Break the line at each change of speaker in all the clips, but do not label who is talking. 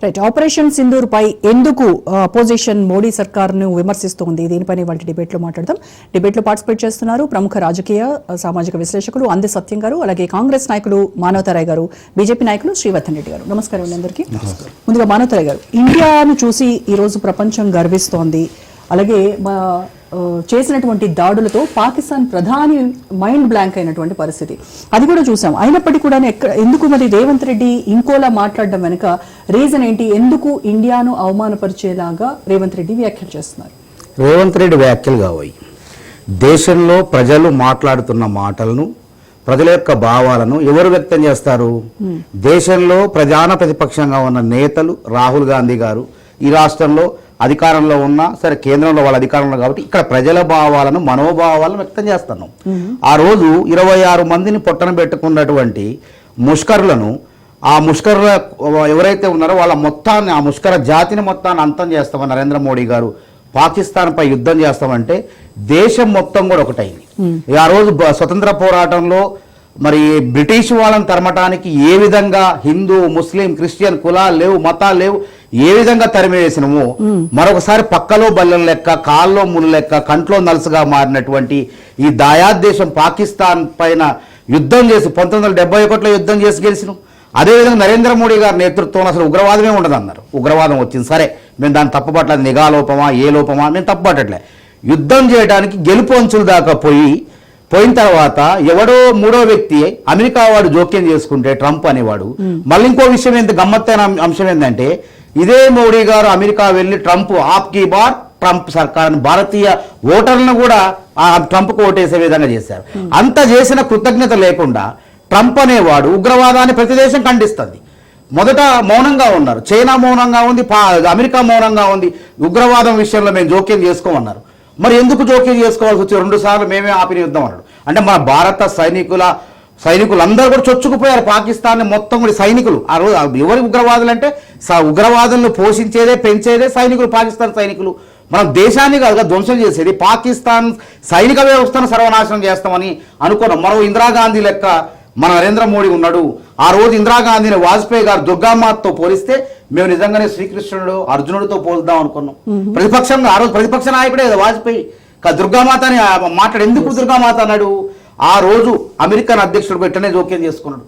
Right. Operation Sindoor పై ఎందుకు opposition Modi సర్కార్ను విమర్శిస్తోంది, దీనిపైన వాళ్ళ డిబేట్లో మాట్లాడదాం. డిబేట్లో పార్టిసిపేట్ చేస్తున్నారు ప్రముఖ రాజకీయ సామాజిక విశ్లేషకులు అంది సత్యం గారు, అలాగే కాంగ్రెస్ నాయకులు మానవతరాయ్ గారు, బీజేపీ నాయకులు శ్రీవర్ధన్ రెడ్డి గారు. నమస్కారం అండి అందరికీ. ముందుగా మానవతరాయ్ గారు, ఇండియాను చూసి ఈరోజు ప్రపంచం గర్విస్తోంది. అలాగే చేసినటువంటి దాడులతో పాకిస్తాన్ ప్రధాని మైండ్ బ్లాంక్ అయినటువంటి పరిస్థితి అది కూడా చూసాం. అయినప్పటికీ కూడా ఎందుకు మరి రేవంత్ రెడ్డి ఇంకోలా మాట్లాడడం వెనుక రీజన్ ఏంటి? ఎందుకు ఇండియాను అవమానపరిచేలాగా రేవంత్ రెడ్డి వ్యాఖ్యలు చేస్తున్నారు?
రేవంత్ రెడ్డి వ్యాఖ్యలు కావాలి, దేశంలో ప్రజలు మాట్లాడుతున్న మాటలను, ప్రజల యొక్క భావాలను ఎవరు వ్యక్తం చేస్తారు? దేశంలో ప్రధాన ప్రతిపక్షంగా ఉన్న నేతలు రాహుల్ గాంధీ గారు, ఈ రాష్ట్రంలో అధికారంలో ఉన్నా సరే, కేంద్రంలో వాళ్ళ అధికారంలో కాబట్టి ఇక్కడ ప్రజల భావాలను, మనోభావాలను వ్యక్తం చేస్తున్నాం. ఆ రోజు 26 మందిని పొట్టన పెట్టుకున్నటువంటి ముష్కరులను, ఆ ముష్కరుల ఎవరైతే ఉన్నారో వాళ్ళ మొత్తాన్ని, ఆ ముష్కర జాతిని మొత్తాన్ని అంతం చేస్తామని నరేంద్ర మోడీ గారు పాకిస్తాన్పై యుద్ధం చేస్తామంటే దేశం మొత్తం కూడా ఒకటైంది. ఆ రోజు స్వతంత్ర పోరాటంలో మరి బ్రిటిష్ వాళ్ళని తరమటానికి ఏ విధంగా హిందూ, ముస్లిం, క్రిస్టియన్ కులాలు లేవు, మతాలు లేవు, ఏ విధంగా తరిమేసినమో మరొకసారి పక్కలో బల్లెల లెక్క, కాల్లో ముళ్ళు లెక్క, కంట్లో నలుసుగా మారినటువంటి ఈ దాయాద్ దేశం పాకిస్తాన్ పైన యుద్ధం చేసి 1971లో యుద్ధం చేసి గెలిచినాం. అదేవిధంగా నరేంద్ర మోడీ గారి నేతృత్వంలో అసలు ఉగ్రవాదమే ఉండదన్నారు. ఉగ్రవాదం వచ్చింది, సరే మేము దాన్ని తప్పుపట్టలేదు, నిఘా లోపమా ఏ లోపమా మేము తప్పుపట్టట్లే. యుద్ధం చేయడానికి గెలుపు అంచుల దాకా పోయిన తర్వాత ఎవడో మూడో వ్యక్తి అమెరికా వాడు జోక్యం చేసుకుంటే, ట్రంప్ అనేవాడు. మళ్ళీ ఇంకో విషయం గమ్మత్తైన అంశం ఏంటంటే, ఇదే మోడీ గారు అమెరికా వెళ్ళి ట్రంప్ ఆప్కి బార్ ట్రంప్ సర్కార్ భారతీయ ఓటర్లను కూడా ఆ ట్రంప్కు ఓటేసే విధంగా చేశారు. అంత చేసిన కృతజ్ఞత లేకుండా ట్రంప్ అనేవాడు ఉగ్రవాదాన్ని ప్రతి దేశం ఖండిస్తుంది. మొదట మౌనంగా ఉన్నారు, చైనా మౌనంగా ఉంది, అమెరికా మౌనంగా ఉంది, ఉగ్రవాదం విషయంలో మేము జోక్యం చేసుకోమన్నారు. మరి ఎందుకు జోక్యం చేసుకోవాల్సి వచ్చి 2 సార్లు మేమే ఆపిన యుద్ధం అన్నాడు. అంటే మన భారత సైనికులందరూ కూడా చొచ్చుకుపోయారు పాకిస్తాన్ మొత్తం కూడా. సైనికులు ఆ రోజు ఎవరి ఉగ్రవాదులు అంటే ఉగ్రవాదులను పోషించేదే, పెంచేదే సైనికులు, పాకిస్తాన్ సైనికులు. మనం దేశాన్ని కాదుగా ధ్వంసం చేసేది. పాకిస్తాన్ సైనిక వ్యవస్థను సర్వనాశనం చేస్తామని అనుకున్నాం. మరో ఇందిరాగాంధీ లెక్క మన నరేంద్ర మోడీ ఉన్నాడు. ఆ రోజు ఇందిరాగాంధీని వాజ్పేయి గారు దుర్గామాతతో పోలిస్తే మేము నిజంగానే శ్రీకృష్ణుడు అర్జునుడితో పోల్దాం అనుకున్నాం. ప్రతిపక్షంగా ఆ రోజు ప్రతిపక్ష నాయకుడే కదా వాజ్పేయి. దుర్గామాత అని మాట్లాడు, ఎందుకు దుర్గామాత అన్నాడు? ఆ రోజు అమెరికన్ అధ్యక్షుడు వెంటనే జోక్యం చేసుకున్నాడు.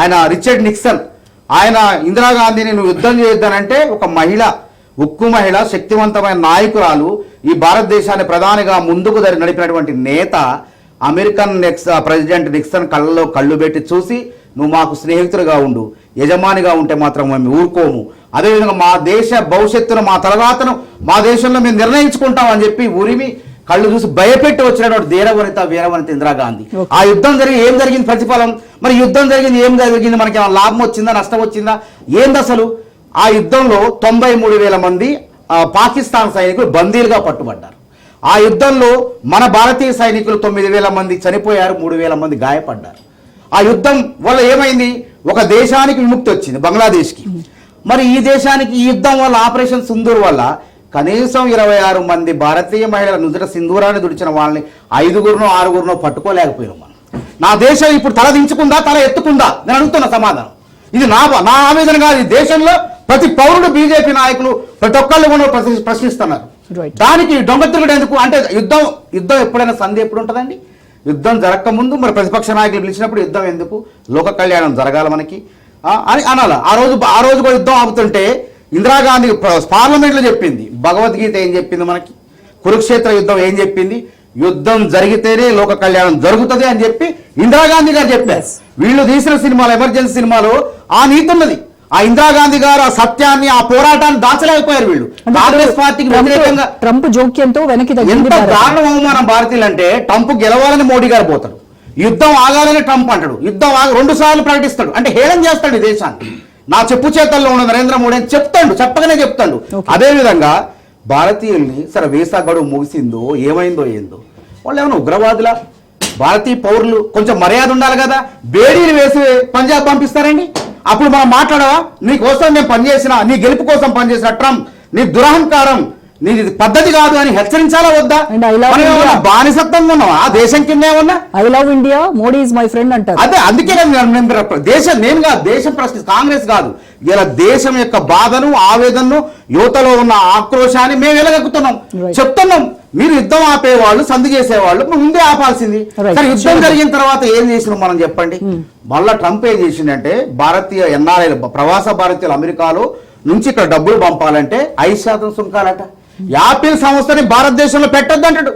ఆయన రిచర్డ్ నిక్సన్, ఆయన ఇందిరాగాంధీని నువ్వు యుద్ధం చేయొద్దనంటే ఒక మహిళ, ఉక్కు మహిళ, శక్తివంతమైన నాయకురాలు, ఈ భారతదేశాన్ని ప్రధానిగా ముందుకు నడిపినటువంటి నేత అమెరికన్ ప్రెసిడెంట్ నిక్సన్ కళ్ళలో కళ్ళు పెట్టి చూసి, నువ్వు మాకు స్నేహితులుగా ఉండు, యజమానిగా ఉంటే మాత్రం మేము ఊరుకోము, అదేవిధంగా మా దేశ భవిష్యత్తును, మా తలరాతను మా దేశంలో మేము నిర్ణయించుకుంటామని చెప్పి ఉరిమి కళ్ళు చూసి భయపెట్టి వచ్చినటువంటి వీరవనిత ఇందిరాగాంధీ. ఆ యుద్ధం ఏం జరిగింది ప్రతిఫలం? మరి యుద్ధం జరిగింది, ఏం జరిగింది? మనకి లాభం వచ్చిందా, నష్టం వచ్చిందా, ఏంది అసలు? ఆ యుద్ధంలో 93,000 మంది పాకిస్తాన్ సైనికులు బందీలుగా పట్టుబడ్డారు. ఆ యుద్ధంలో మన భారతీయ సైనికులు 9,000 మంది చనిపోయారు, 3,000 మంది గాయపడ్డారు. ఆ యుద్ధం వల్ల ఏమైంది? ఒక దేశానికి విముక్తి వచ్చింది, బంగ్లాదేశ్కి. మరి ఈ దేశానికి ఈ యుద్ధం వల్ల, ఆపరేషన్ సింధూర్ వల్ల కనీసం 26 మంది భారతీయ మహిళల నుదుట సింధూరాన్ని దుడిచిన వాళ్ళని 5గురినో 6గురినో పట్టుకోలేకపోయినాం మనం. నా దేశం ఇప్పుడు తల దించుకుందా, తల ఎత్తుకుందా? నేను అడుగుతున్న సమాధానం ఇది. నా ఆవేదన కాదు. ఈ దేశంలో ప్రతి పౌరుడు, బీజేపీ నాయకులు ప్రతి ఒక్కళ్ళు కూడా ప్రశ్నిస్తున్నారు. దానికి దొంగతిరుగుడు ఎందుకు అంటే, యుద్ధం ఎప్పుడైనా సంధి ఎప్పుడు ఉంటుందండి? యుద్ధం జరగకముందు మరి ప్రతిపక్ష నాయకులు పిలిచినప్పుడు యుద్ధం ఎందుకు? లోక కళ్యాణం జరగాలి మనకి అని అనాలి. ఆ రోజు కూడా యుద్ధం ఆపుతుంటే ఇందిరాగాంధీ పార్లమెంట్లో చెప్పింది, భగవద్గీత ఏం చెప్పింది మనకి, కురుక్షేత్ర యుద్ధం ఏం చెప్పింది, యుద్ధం జరిగితేనే లోక కళ్యాణం జరుగుతుంది అని చెప్పి ఇందిరాగాంధీ గారు చెప్పారు. వీళ్ళు తీసిన సినిమాలు, ఎమర్జెన్సీ సినిమాలో ఆ నీతి ఉన్నది. ఆ ఇందిరాగాంధీ గారు ఆ సత్యాన్ని, ఆ పోరాటాన్ని దాచలేకపోయారు వీళ్ళు. కాంగ్రెస్ పార్టీకి వ్యతిరేకంగా
ట్రంప్ జోక్యంతో వెనక్కి
ఎంత దారుణం అవమానం భారతీయులు అంటే, ట్రంప్ గెలవాలని మోడీ గారు పోతాడు, యుద్ధం ఆగాలని ట్రంప్ అంటాడు, యుద్ధం 2 సార్లు ప్రకటిస్తాడు, అంటే హేళన చేస్తాడు ఈ దేశాన్ని. నా చెప్పు చేతల్లో ఉన్న నరేంద్ర మోడీ అని చెప్తాడు, చెప్పగానే చెప్తాడు. అదేవిధంగా భారతీయుల్ని సరే వీసా గడువు ముగిసిందో ఏమైందో ఏందో, వాళ్ళు ఏమైనా ఉగ్రవాదులా? భారతీయ పౌరులు కొంచెం మర్యాద ఉండాలి కదా. బేడీలు వేసి పంజాబ్ పంపిస్తారండి. అప్పుడు మనం మాట్లాడవా? నీ కోసం నేను పనిచేసిన, నీ గెలుపు కోసం పనిచేసిన ట్రంప్, నీ దురహంకారం, నీది ఇది పద్ధతి కాదు అని హెచ్చరించాలా వద్దా?
And I love
మనం ఏమన్నా
India.
బానిసత్వంగా ఉన్నాం ఆ దేశం కింద ఏమన్నా?
I love India, Modi is my friend అంటారు.
అదే అందుకే దేశం నేను కాదు, దేశం ప్రశ్న కాంగ్రెస్ కాదు, ఇలా దేశం యొక్క బాధను ఆవేదనను యువతలో ఉన్న ఆక్రోశాన్ని మేము ఎలగక్కుతున్నాం,
Right.
చెప్తున్నాం. మీరు యుద్ధం ఆపేవాళ్ళు, సంధి చేసేవాళ్ళు ముందే ఆపాల్సింది.
Right.
సరే యుద్ధం జరిగిన తర్వాత ఏం చేసినాం మనం చెప్పండి. మళ్ళా ట్రంప్ ఏం చేసిండంటే భారతీయ ఎన్ఆర్ఐలు ప్రవాస భారతీయులు అమెరికాలో నుంచి ఇక్కడ డబ్బులు పంపాలంటే 5% సుంకాలట. యాపిల్ సంస్థని భారతదేశంలో పెట్టొద్దు అంటాడు.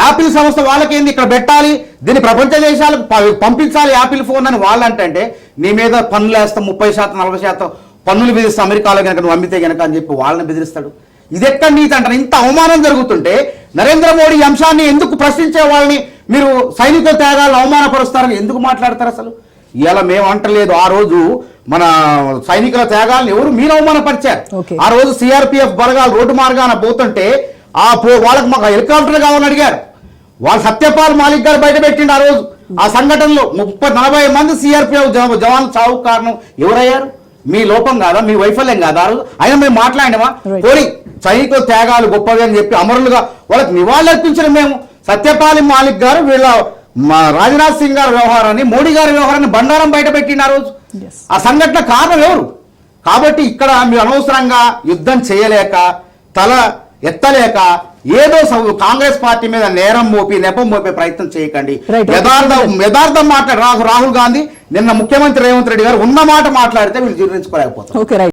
యాపిల్ సంస్థ వాళ్ళకేంది ఇక్కడ పెట్టాలి, దీన్ని ప్రపంచ దేశాలకు పంపించాలి యాపిల్ ఫోన్ అని వాళ్ళంటే నీ మీద పన్నులు వేస్తాం 30% 40% పన్నులు విధిస్తాం అమెరికాలో కనుక నువ్వు అమ్మితే కనుక అని చెప్పి వాళ్ళని బెదిరిస్తాడు. ఇది ఎక్కడ నీతి అంటారు? ఇంత అవమానం జరుగుతుంటే నరేంద్ర మోడీ ఈ అంశాన్ని ఎందుకు ప్రశ్నించే వాళ్ళని మీరు సైనిక త్యాగాలను అవమానపరుస్తారని ఎందుకు మాట్లాడతారు అసలు? ఇలా మేము అంటలేదు. ఆ రోజు మన సైనికుల త్యాగాలను ఎవరు మీరు అవమానపరిచారు.
Okay.
ఆ రోజు సిఆర్పిఎఫ్ బలగాలు రోడ్డు మార్గాన పోతుంటే వాళ్ళకి మాకు హెలికాప్టర్ కావాలని అడిగారు. వాళ్ళు సత్యపాల్ మాలిక్ గారు బయట పెట్టిండు ఆ రోజు. ఆ సంఘటనలో 30-40 మంది సిఆర్పిఎఫ్ జవాన్లు చావు కారణం ఎవరయ్యారు? మీ లోపం కాదా, మీ వైఫల్యం కాదా? ఆ రోజు అయినా మేము మాట్లాడినామా?
Right.
కోరి సైనికుల త్యాగాలు గొప్పవి అని చెప్పి అమరులుగా వాళ్ళకి నివాళులర్పించిన మేము. సత్యపాల్ మాలిక్ గారు వీళ్ళ రాజ్నాథ్ సింగ్ గారి వ్యవహారాన్ని, మోడీ గారి వ్యవహారాన్ని బండారం బయట పెట్టిండు ఆ రోజు.
Yes.
ఆ సంఘటన కారణం ఎవరు? కాబట్టి ఇక్కడ మీరు అనవసరంగా యుద్ధం చేయలేక తల ఎత్తలేక ఏదో కాంగ్రెస్ పార్టీ మీద నేరం మోపి నెపం మోపే ప్రయత్నం చేయకండి.
Right.
యథార్థం మాట్లాడి రాహుల్ గాంధీ నిన్న ముఖ్యమంత్రి రేవంత్ రెడ్డి గారు ఉన్న మాట మాట్లాడితే వీళ్ళు జీర్ణించుకోలేకపోతారు.
Okay right.